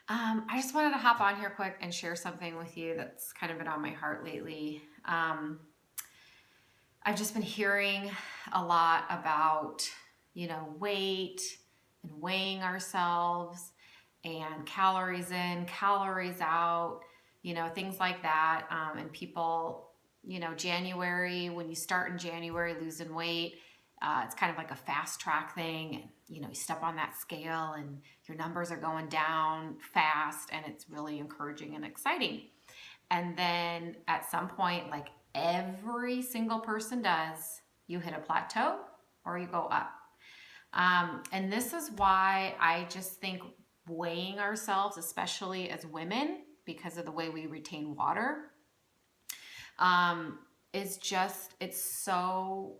I just wanted to hop on here quick and share something with you that's kind of been on my heart lately. I've just been hearing a lot about, weight and weighing ourselves and calories in, calories out, things like that. And people, January, when you start in January losing weight, it's kind of like a fast track thing. And, you step on that scale and your numbers are going down fast, and it's really encouraging and exciting. And then at some point, like every single person does, you hit a plateau or you go up. And this is why I just think weighing ourselves, especially as women, because of the way we retain water, um, it's so,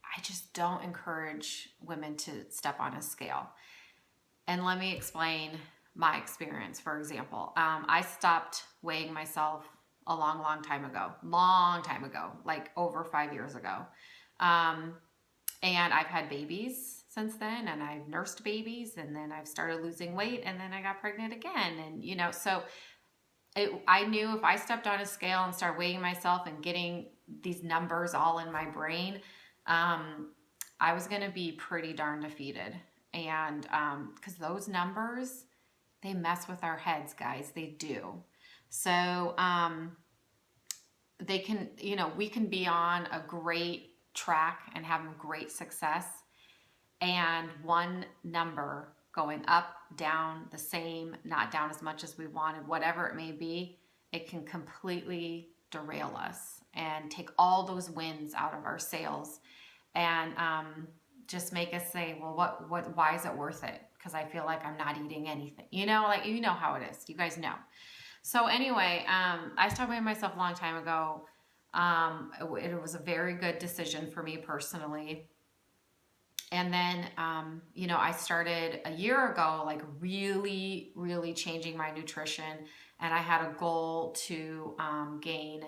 I just don't encourage women to step on a scale. And let me explain my experience. For example, I stopped weighing myself a long time ago, like over 5 years ago. Um, and I've had babies since then, and I've nursed babies, and then I've started losing weight, and then I got pregnant again. And, so I knew if I stepped on a scale and started weighing myself and getting these numbers all in my brain, um, I was going to be pretty darn defeated. And because those numbers, they mess with our heads, guys. They do. So they can, we can be on a great track and having great success, and one number going up, down, the same, not down as much as we wanted, whatever it may be, it can completely derail us and take all those wins out of our sails, and just make us say, well, why is it worth it? Because I feel like I'm not eating anything. Like, how it is. You guys know. So anyway, I stopped weighing myself a long time ago. It was a very good decision for me personally. And then, I started a year ago, like really, really changing my nutrition. And I had a goal to gain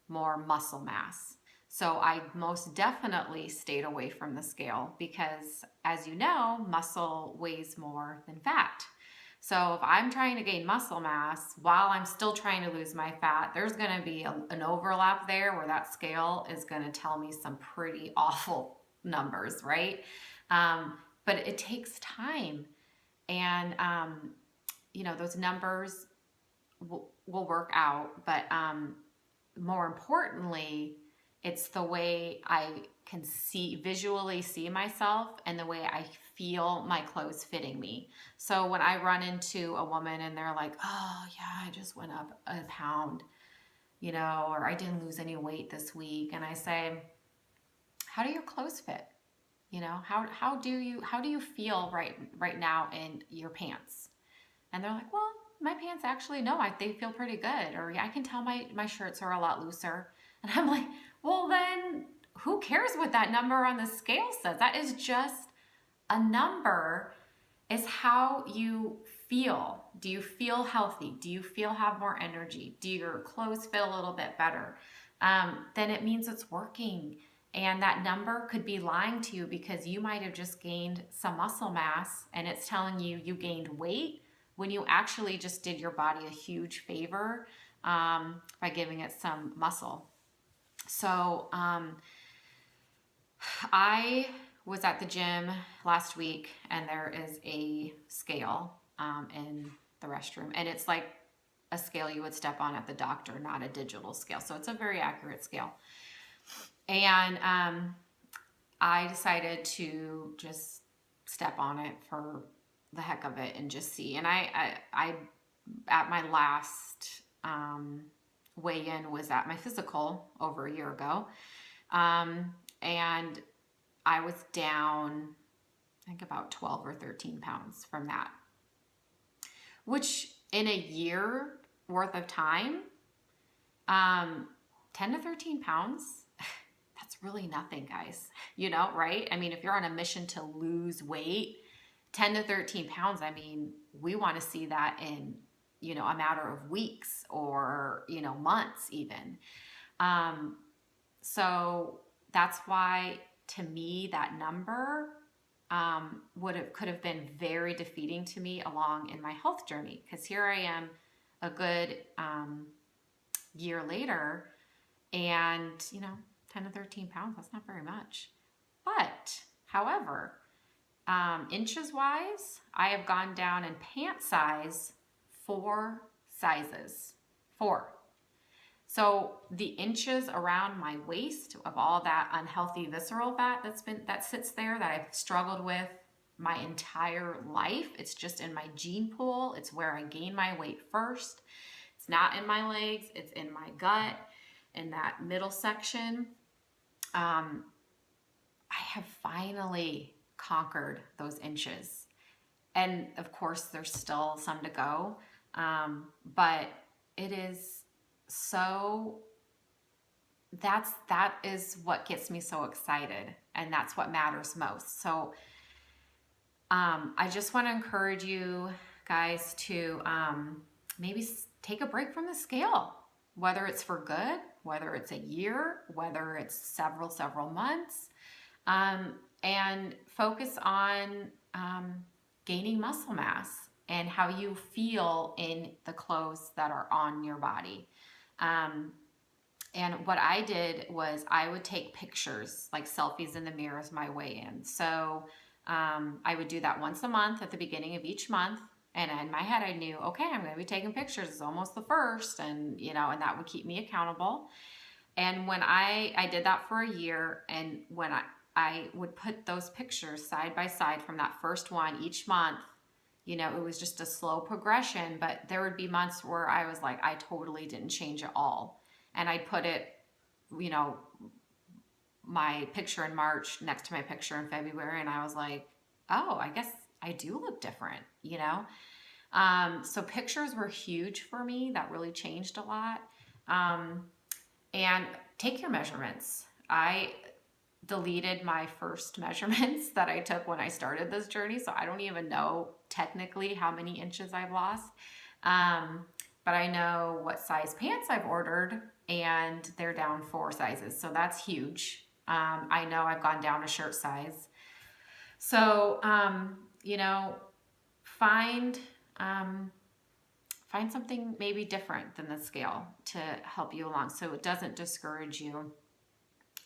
more muscle mass. So I most definitely stayed away from the scale because, as you know, muscle weighs more than fat. So if I'm trying to gain muscle mass while I'm still trying to lose my fat, there's going to be an overlap there where that scale is going to tell me some pretty awful numbers, right? But it takes time. And, those numbers will work out. But more importantly, it's the way I can visually see myself, and the way I feel my clothes fitting me. So when I run into a woman and they're like, oh yeah, I just went up a pound, or I didn't lose any weight this week. And I say, how do your clothes fit? How do you feel right now in your pants? And they're like, well, my pants actually, no, they feel pretty good. Or yeah, I can tell my shirts are a lot looser. And I'm like, well, then who cares what that number on the scale says? That is just a number. Is how you feel. Do you feel healthy? Do you feel have more energy? Do your clothes feel a little bit better? Then it means it's working. And that number could be lying to you because you might have just gained some muscle mass and it's telling you gained weight when you actually just did your body a huge favor by giving it some muscle. So I was at the gym last week, and there is a scale in the restroom, and it's like a scale you would step on at the doctor, not a digital scale. So it's a very accurate scale. And I decided to just step on it for the heck of it and just see. And I at my last weigh-in was at my physical over a year ago. And I was down, I think, about 12 or 13 pounds from that, which in a year worth of time, 10 to 13 pounds, that's really nothing, guys. Right? I mean, if you're on a mission to lose weight, 10 to 13 pounds, I mean, we want to see that in, a matter of weeks or, months even. So that's why, to me, that number could have been very defeating to me along in my health journey. Because here I am, a good year later, and 10 to 13 pounds. That's not very much. But however, inches wise, I have gone down in pant size 4 sizes. 4. So the inches around my waist of all that unhealthy visceral fat that sits there that I've struggled with my entire life. It's just in my gene pool. It's where I gain my weight first. It's not in my legs. It's in my gut, in that middle section. I have finally conquered those inches. And of course, there's still some to go. But it is so, that is what gets me so excited. And that's what matters most. So I just want to encourage you guys to maybe take a break from the scale, whether it's for good, whether it's a year, whether it's several months, and focus on gaining muscle mass and how you feel in the clothes that are on your body. And what I did was I would take pictures, like selfies in the mirror as my way in. So I would do that once a month at the beginning of each month. And in my head, I knew, okay, I'm going to be taking pictures. It's almost the first. And, and that would keep me accountable. And when I did that for a year, and when I would put those pictures side by side from that first one each month, it was just a slow progression, but there would be months where I was like, I totally didn't change at all. And I'd put it, my picture in March next to my picture in February, and I was like, oh, I guess I do look different, So pictures were huge for me. That really changed a lot. And take your measurements. I deleted my first measurements that I took when I started this journey, so I don't even know technically how many inches I've lost. But I know what size pants I've ordered, and they're down 4 sizes, so that's huge. I know I've gone down a shirt size. So, find something maybe different than the scale to help you along so it doesn't discourage you,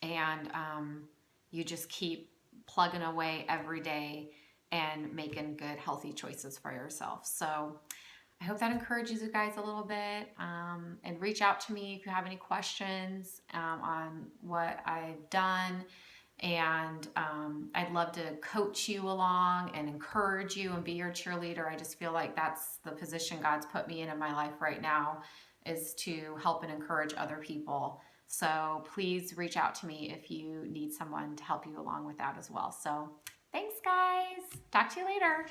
and you just keep plugging away every day and making good, healthy choices for yourself. So I hope that encourages you guys a little bit, and reach out to me if you have any questions on what I've done. And I'd love to coach you along and encourage you and be your cheerleader. I just feel like that's the position God's put me in my life right now, is to help and encourage other people. So please reach out to me if you need someone to help you along with that as well. So thanks, guys. Talk to you later.